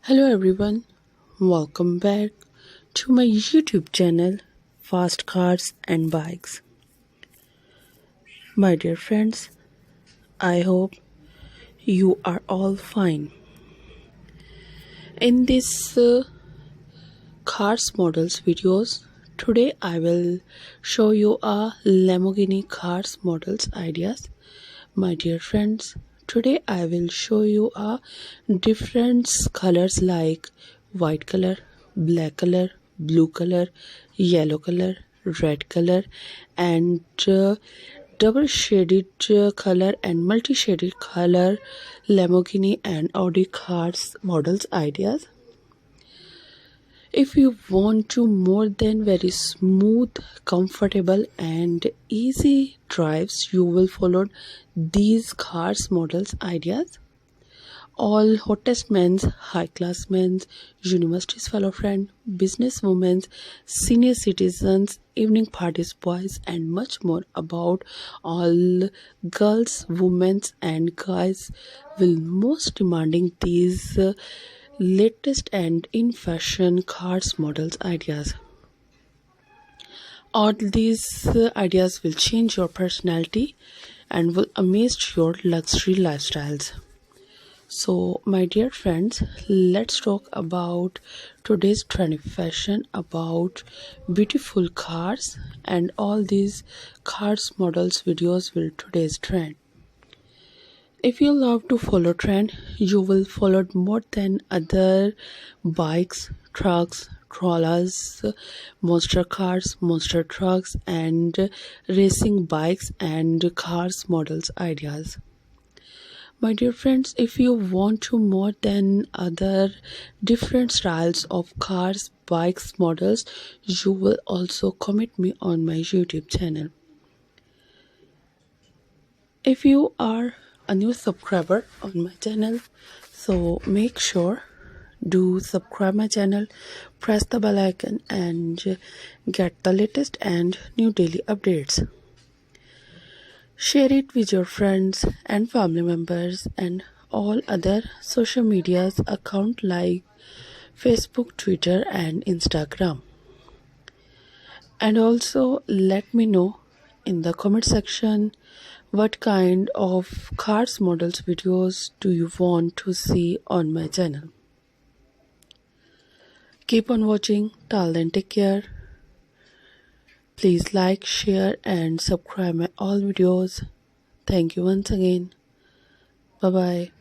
Hello everyone, welcome back to my YouTube channel Fast Cars and Bikes. My dear friends, I hope you are all fine. In this cars models videos, today I will show you a Lamborghini cars models ideas. My dear friends, today I will show you a different colors like white color, black color, blue color, yellow color, red color, and double shaded color and multi shaded color Lamborghini and Audi cars models ideas. If you want to more than very smooth, comfortable and easy drives, you will follow these cars models ideas. All hottest men's, high class men's, universities fellow friend, business women's, senior citizens, evening parties boys and much more about all girls, women's and guys will most demanding these latest and in fashion cars models ideas. All these ideas will change your personality and will amaze your luxury lifestyles. So, my dear friends, let's talk about today's trendy fashion about beautiful cars, and all these cars models videos will today's trend. If you love to follow trend, you will follow more than other bikes, trucks, trawlers, monster cars, monster trucks, and racing bikes and cars models ideas. My dear friends, if you want to more than other different styles of cars, bikes, models, you will also comment me on my YouTube channel. If you are a new subscriber on my channel, so make sure do subscribe my channel, press the bell icon and get the latest and new daily updates. Share it with your friends and family members and all other social medias account like Facebook, Twitter and Instagram. And also let me know in the comment section what kind of cars models videos do you want to see on my channel. Keep on watching. Till then, take care. Please like, share and subscribe my all videos. Thank you once again. Bye bye.